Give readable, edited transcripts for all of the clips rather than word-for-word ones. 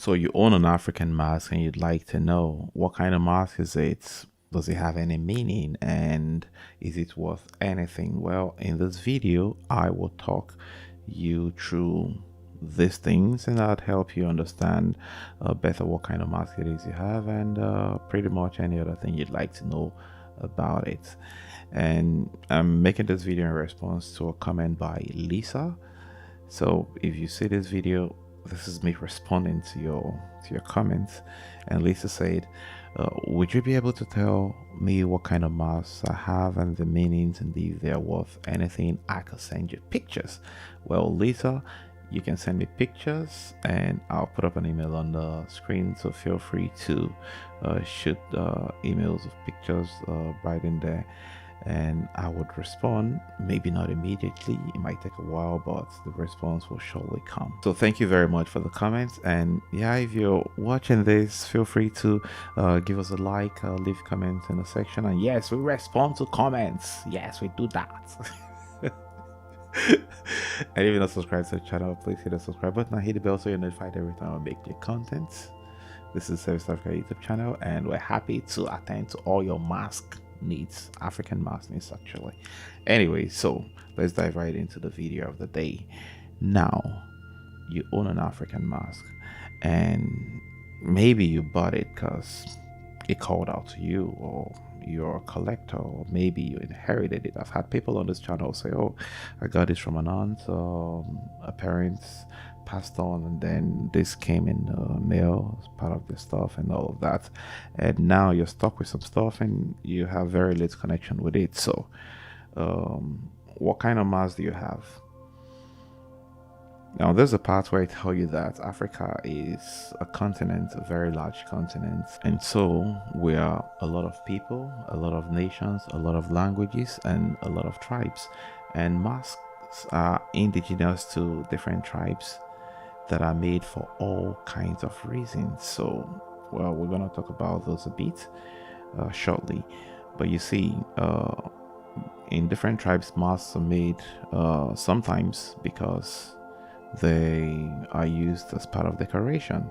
So you own an African mask and you'd like to know what kind of mask is it? Does it have any meaning and is it worth anything? Well, in this video, I will talk you through these things and that help you understand better what kind of mask it is you have and pretty much any other thing you'd like to know about it. And I'm making this video in response to a comment by Lisa. So if you see this video, this is me responding to your comments. And Lisa said, would you be able to tell me what kind of masks I have and the meanings, and if they're worth anything? I could send you pictures. Well, Lisa, you can send me pictures and I'll put up an email on the screen, so feel free to shoot emails of pictures right in there, and I would respond. Maybe not immediately, it might take a while, but the response will surely come. So thank you very much for the comments. And yeah, if you're watching this, feel free to give us a like, leave comments in the section. And yes, we respond to comments. Yes, we do that. And if you're not subscribed to the channel, please hit the subscribe button and hit the bell so you're notified every time I make new content. This is Service Africa YouTube channel, and we're happy to attend to all your mask needs, African mask needs actually. Anyway, so let's dive right into the video of the day. Now, you own an African mask and maybe you bought it because it called out to you, or you're a collector, or maybe you inherited it. I've had people on this channel say, oh, I got this from an aunt, a parents passed on, and then this came in the mail as part of the stuff and all of that, and now you're stuck with some stuff and you have very little connection with it. So what kind of mask do you have? Now, there's a part where I tell you that Africa is a continent, a very large continent. And so we are a lot of people, a lot of nations, a lot of languages, and a lot of tribes. And masks are indigenous to different tribes that are made for all kinds of reasons. So, well, we're going to talk about those a bit shortly. But you see, in different tribes, masks are made sometimes because they are used as part of decoration.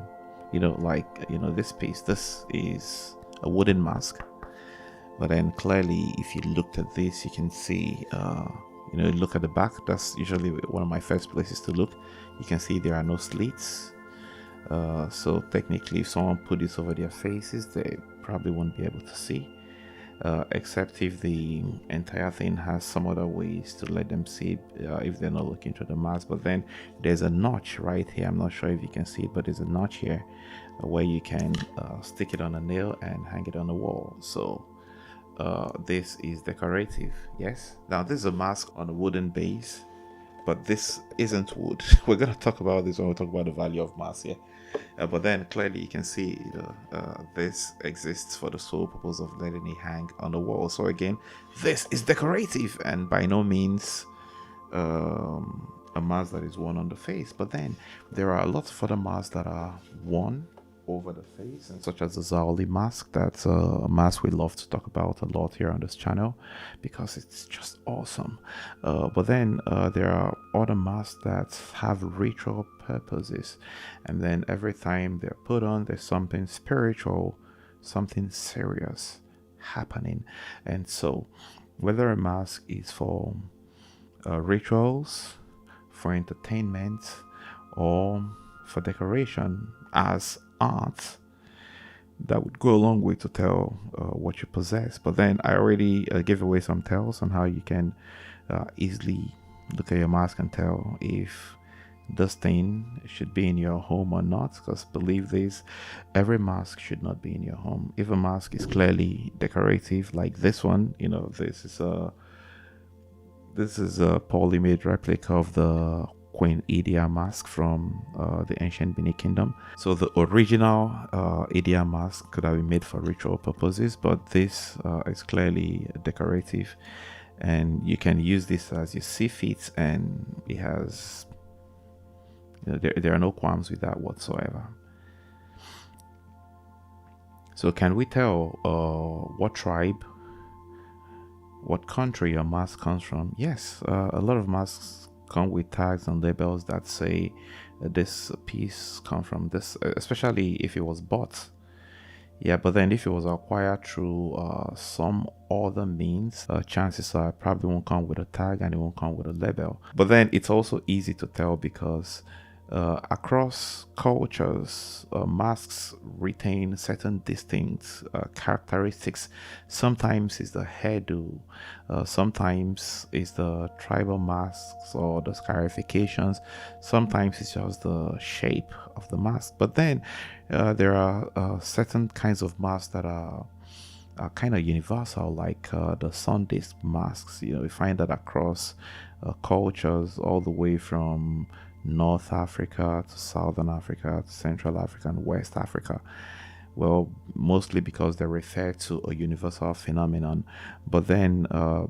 Like this piece, this is a wooden mask, but then clearly if you looked at this, you can see look at the back. That's usually one of my first places to look. You can see there are no slits, so technically if someone put this over their faces, they probably won't be able to see, except if the entire thing has some other ways to let them see if they're not looking through the mask. But then there's a notch right here. I'm not sure if you can see it, but there's a notch here where you can stick it on a nail and hang it on the wall. So this is decorative. Yes, now this is a mask on a wooden base, but this isn't wood. We're going to talk about this when we talk about the value of masks here. But then clearly you can see this exists for the sole purpose of letting it hang on the wall. So again, this is decorative and by no means a mask that is worn on the face. But then there are lots of other masks that are worn over the face, and such as the Zaoli mask. That's a mask we love to talk about a lot here on this channel because it's just awesome. But then there are other masks that have ritual purposes, and then every time they're put on, there's something spiritual, something serious happening. And so whether a mask is for rituals, for entertainment, or for decoration as art, that would go a long way to tell what you possess. But then I already gave away some tells on how you can easily look at your mask and tell if this thing should be in your home or not, because believe this, every mask should not be in your home. If a mask is clearly decorative like this one, this is a poorly made replica of the Queen Idia mask from the ancient Bini Kingdom. So the original Idia mask could have been made for ritual purposes, but this is clearly decorative, and you can use this as you see fit, and it has there are no qualms with that whatsoever. So can we tell what tribe, what country your mask comes from? Yes, a lot of masks come with tags and labels that say this piece come from this, especially if it was bought. Yeah, but then if it was acquired through some other means, chances are it probably won't come with a tag and it won't come with a label. But then it's also easy to tell because across cultures, masks retain certain distinct characteristics. Sometimes it's the hairdo, sometimes it's the tribal masks or the scarifications, sometimes it's just the shape of the mask. But then there are certain kinds of masks that are kind of universal, like the sun disk masks. We find that across cultures, all the way from North Africa to Southern Africa to Central Africa and West Africa. Well, mostly because they refer to a universal phenomenon, but then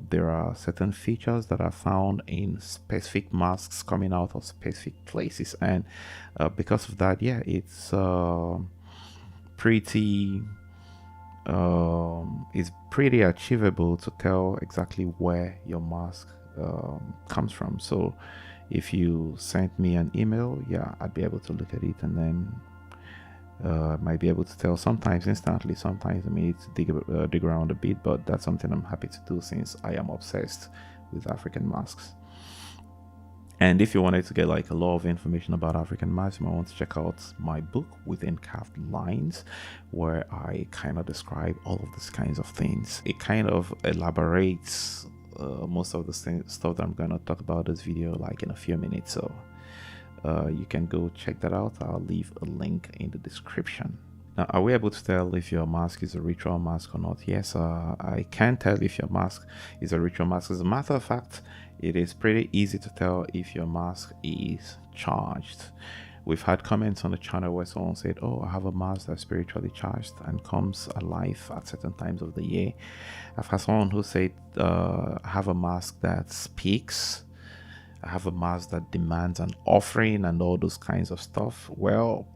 there are certain features that are found in specific masks coming out of specific places, and because of that, yeah, it's pretty it's pretty achievable to tell exactly where your mask comes from. So if you sent me an email, yeah, I'd be able to look at it and then might be able to tell, sometimes instantly, sometimes I need to dig around a bit, but that's something I'm happy to do since I am obsessed with African masks. And if you wanted to get like a lot of information about African masks, you might want to check out my book Within Carved Lines, where I kind of describe all of these kinds of things. It kind of elaborates most of the stuff that I'm going to talk about this video like in a few minutes. So you can go check that out. I'll leave a link in the description. Now, are we able to tell if your mask is a ritual mask or not? Yes, I can tell if your mask is a ritual mask. As a matter of fact, it is pretty easy to tell if your mask is charged. We've had comments on the channel where someone said, oh, I have a mask that's spiritually charged and comes alive at certain times of the year. I've had someone who said, I have a mask that speaks. I have a mask that demands an offering and all those kinds of stuff. Well,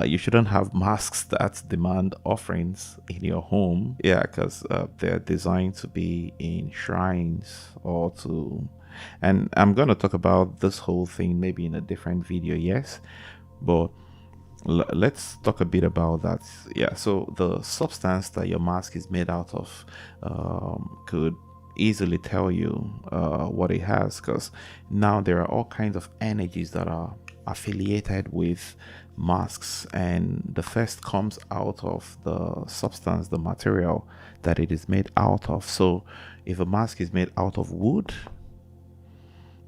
you shouldn't have masks that demand offerings in your home. Yeah, because they're designed to be in shrines or to... And I'm going to talk about this whole thing maybe in a different video, yes. But let's talk a bit about that. Yeah, so the substance that your mask is made out of could easily tell you what it has, because now there are all kinds of energies that are affiliated with masks, and the first comes out of the substance, the material that it is made out of. So if a mask is made out of wood,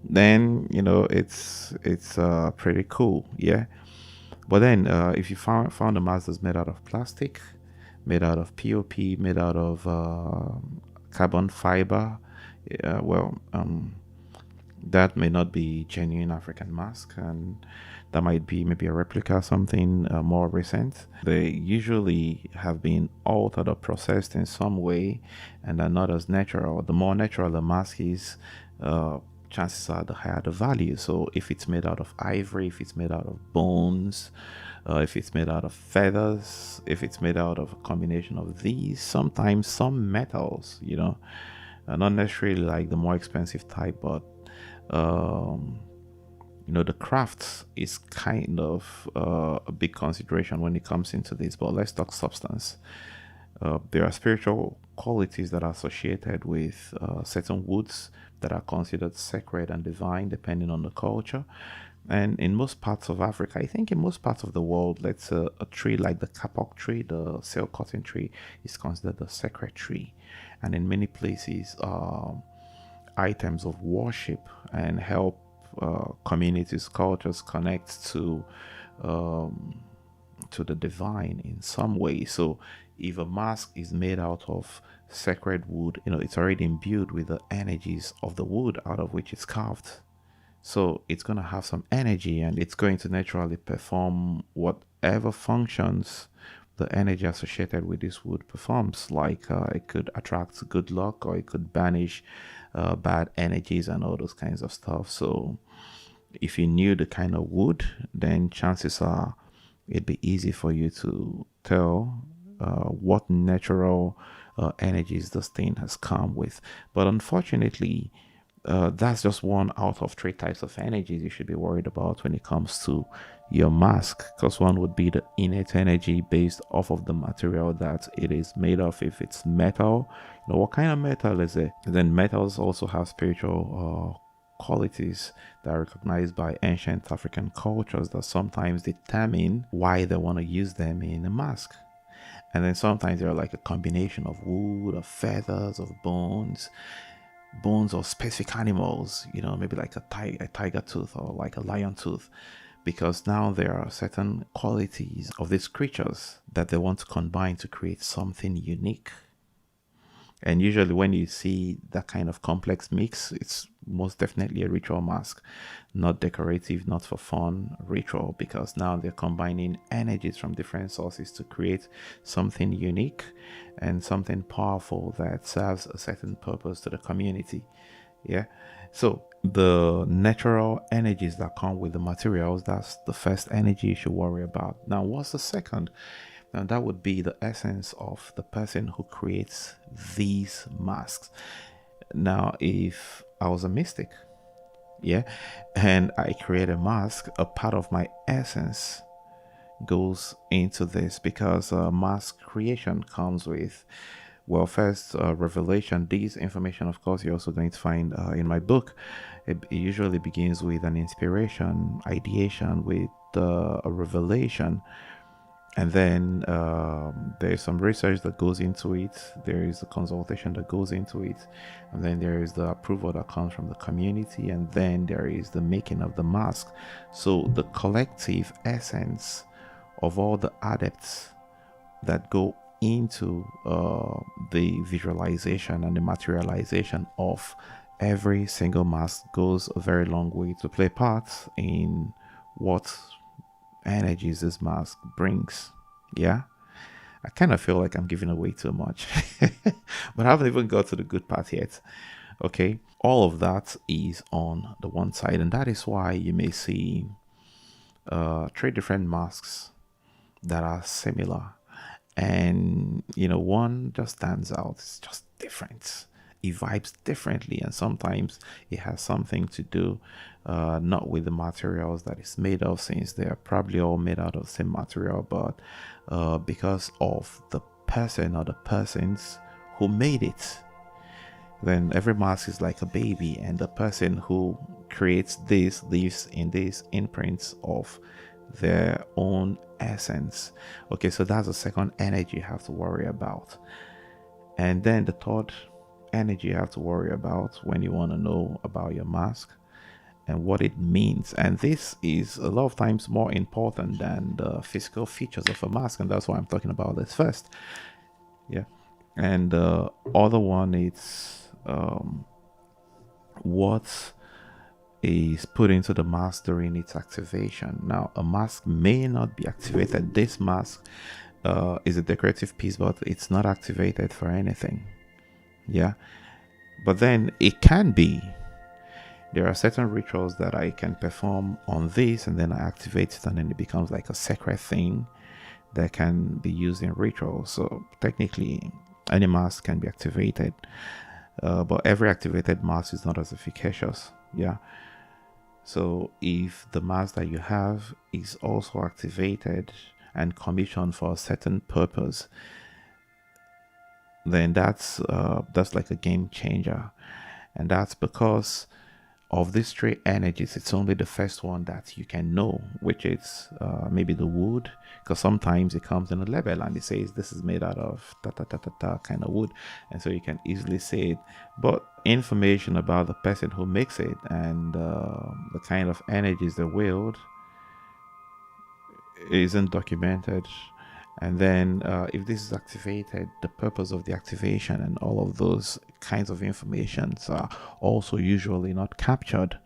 then it's pretty cool, yeah. But then if you found a mask that's made out of plastic, made out of POP, made out of carbon fiber, that may not be genuine African mask, and that might be maybe a replica, something more recent. They usually have been altered or processed in some way and are not as natural. The more natural the mask is, chances are the higher the value. So if it's made out of ivory, if it's made out of bones, if it's made out of feathers, if it's made out of a combination of these, sometimes some metals, not necessarily like the more expensive type, but the crafts is kind of a big consideration when it comes into this. But let's talk substance. There are spiritual qualities that are associated with certain woods that are considered sacred and divine depending on the culture. And in most parts of Africa, I think in most parts of the world, let's say a tree like the kapok tree, the silk cotton tree, is considered a sacred tree. And in many places, items of worship and help communities, cultures connect to the divine in some way. So if a mask is made out of sacred wood, it's already imbued with the energies of the wood out of which it's carved. So it's going to have some energy, and it's going to naturally perform whatever functions the energy associated with this wood performs. Like it could attract good luck, or it could banish bad energies and all those kinds of stuff. So if you knew the kind of wood, then chances are it'd be easy for you to tell what natural energies this thing has come with. But unfortunately, that's just one out of three types of energies you should be worried about when it comes to your mask, because one would be the innate energy based off of the material that it is made of. If it's metal, what kind of metal is it? Then metals also have spiritual qualities that are recognized by ancient African cultures that sometimes determine why they want to use them in a mask. And then sometimes they're like a combination of wood, of feathers, of bones of specific animals, maybe like a tiger tooth or like a lion tooth, because now there are certain qualities of these creatures that they want to combine to create something unique. And usually when you see that kind of complex mix, it's most definitely a ritual mask, not decorative, not for fun, ritual, because now they're combining energies from different sources to create something unique and something powerful that serves a certain purpose to the community. Yeah. So the natural energies that come with the materials, that's the first energy you should worry about. Now, what's the second? Now, that would be the essence of the person who creates these masks. Now, if I was a mystic, yeah, and I create a mask, a part of my essence goes into this, because mask creation comes with, well, first, revelation. This information, of course, you're also going to find in my book. It usually begins with an inspiration, ideation, with a revelation. And then there's some research that goes into it. There is a consultation that goes into it. And then there is the approval that comes from the community. And then there is the making of the mask. So the collective essence of all the adepts that go into the visualization and the materialization of every single mask goes a very long way to play parts in what energies this mask brings. Yeah, I kind of feel like I'm giving away too much, but I haven't even got to the good part yet. Okay, all of that is on the one side, and that is why you may see three different masks that are similar, and one just stands out. It's just different. It vibes differently, and sometimes it has something to do not with the materials that it's made of, since they are probably all made out of the same material, but because of the person or the persons who made it. Then every mask is like a baby, and the person who creates this lives in these imprints of their own essence. Okay, so that's the second energy you have to worry about. And then the third energy you have to worry about when you want to know about your mask and what it means. And this is a lot of times more important than the physical features of a mask, and that's why I'm talking about this first. Yeah. And the other one is what is put into the mask during its activation. Now, a mask may not be activated. This mask is a decorative piece, but it's not activated for anything. Yeah, but then it can be. There are certain rituals that I can perform on this, and then I activate it, and then it becomes like a sacred thing that can be used in rituals. So technically, any mask can be activated, but every activated mask is not as efficacious. Yeah. So if the mask that you have is also activated and commissioned for a certain purpose, then that's like a game changer. And that's because of these three energies. It's only the first one that you can know, which is maybe the wood, because sometimes it comes in a label and it says this is made out of kind of wood, and so you can easily say it. But information about the person who makes it and the kind of energies they wield isn't documented. And then if this is activated, the purpose of the activation and all of those kinds of informations are also usually not captured.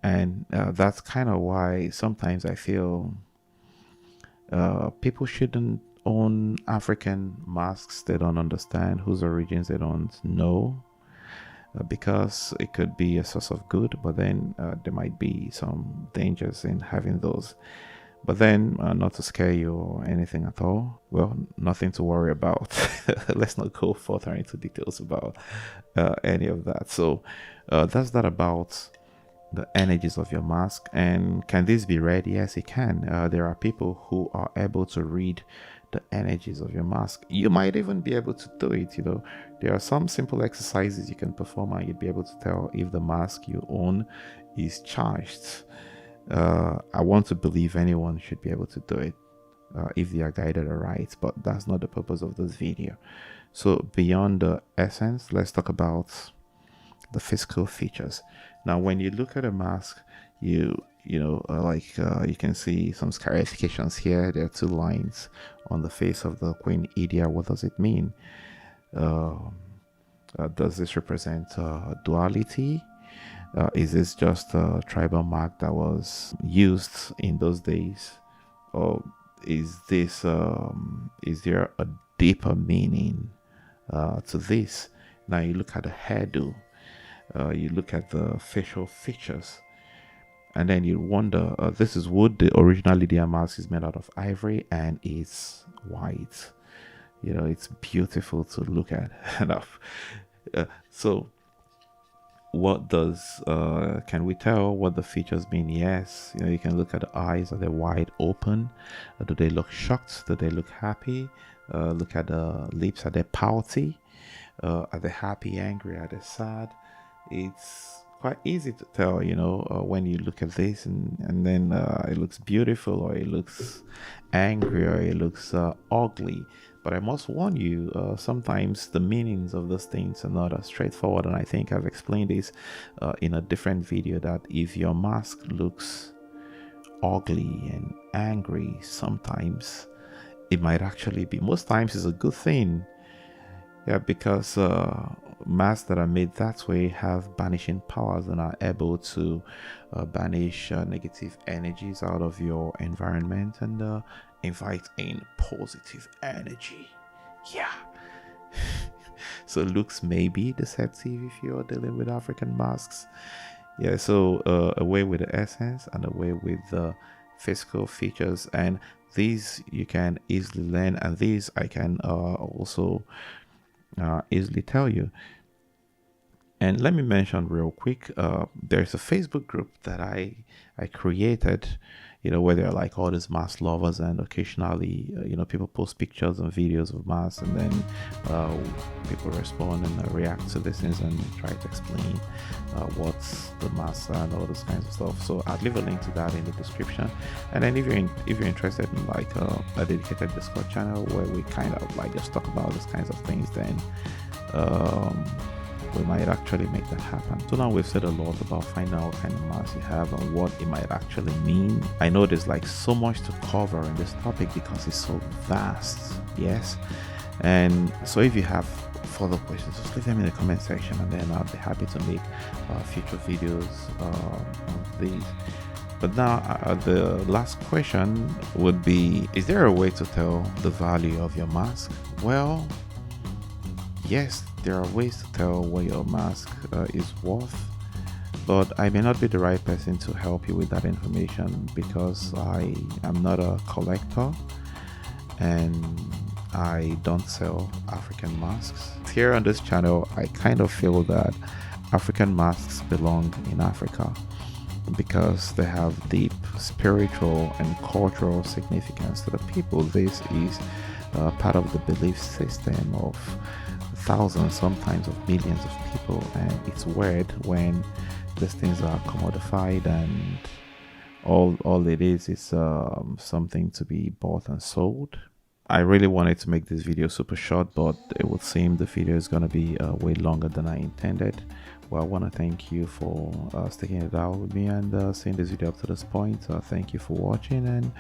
And that's kind of why sometimes I feel people shouldn't own African masks they don't understand, whose origins they don't know, because it could be a source of good, but then there might be some dangers in having those. But then, not to scare you or anything at all, well, nothing to worry about. Let's not go further into details about any of that. So that's that about the energies of your mask. And can this be read? Yes, it can. There are people who are able to read the energies of your mask. You might even be able to do it. There are some simple exercises you can perform and you'd be able to tell if the mask you own is charged. I want to believe anyone should be able to do it if they are guided right, but that's not the purpose of this video. So beyond the essence, let's talk about the physical features. Now, when you look at a mask, you can see some scarifications here. There are two lines on the face of the Queen Idia. What does it mean? Does this represent duality? Is this just a tribal mark that was used in those days, or is this is there a deeper meaning to this? Now you look at the hairdo, you look at the facial features, and then you wonder, this is wood. The original Lydia mask is made out of ivory and it's white. It's beautiful to look at. So what does can we tell what the features mean? Yes, you can look at the eyes. Are they wide open? Do they look shocked? Do they look happy? Look at the lips. Are they pouty? Are they happy, angry? Are they sad? It's quite easy to tell, when you look at this, and then it looks beautiful, or it looks angry, or it looks ugly. But I must warn you, sometimes the meanings of those things are not as straightforward, and I think I've explained this in a different video, that if your mask looks ugly and angry, sometimes it might actually be, most times it's a good thing. Yeah, because masks that are made that way have banishing powers and are able to banish negative energies out of your environment and invite in positive energy. Yeah. So looks may be deceptive if you're dealing with African masks. Yeah, so away with the essence and away with the physical features, and these you can easily learn, and these I can also easily tell you. And let me mention real quick, there's a Facebook group that I created, where there are like all these mask lovers, and occasionally people post pictures and videos of masks, and then people respond and react to these things and try to explain what's the mask and all those kinds of stuff. So I'll leave a link to that in the description. And then if you're interested in like a dedicated Discord channel where we kind of like just talk about these kinds of things, then we might actually make that happen. So now we've said a lot about finding out what kind of mask you have and what it might actually mean. I know there's like so much to cover in this topic because it's so vast. Yes. And so if you have further questions, just leave them in the comment section, and then I'll be happy to make future videos of these. But now the last question would be, is there a way to tell the value of your mask? Well, yes, there are ways to tell what your mask is worth, but I may not be the right person to help you with that information because I am not a collector and I don't sell African masks. Here on this channel, I kind of feel that African masks belong in Africa because they have deep spiritual and cultural significance to the people. This is part of the belief system of thousands, sometimes of millions of people, and it's weird when these things are commodified and all it is something to be bought and sold. I really wanted to make this video super short, but it would seem the video is going to be way longer than I intended. Well, I want to thank you for sticking it out with me and seeing this video up to this point. Thank you for watching, and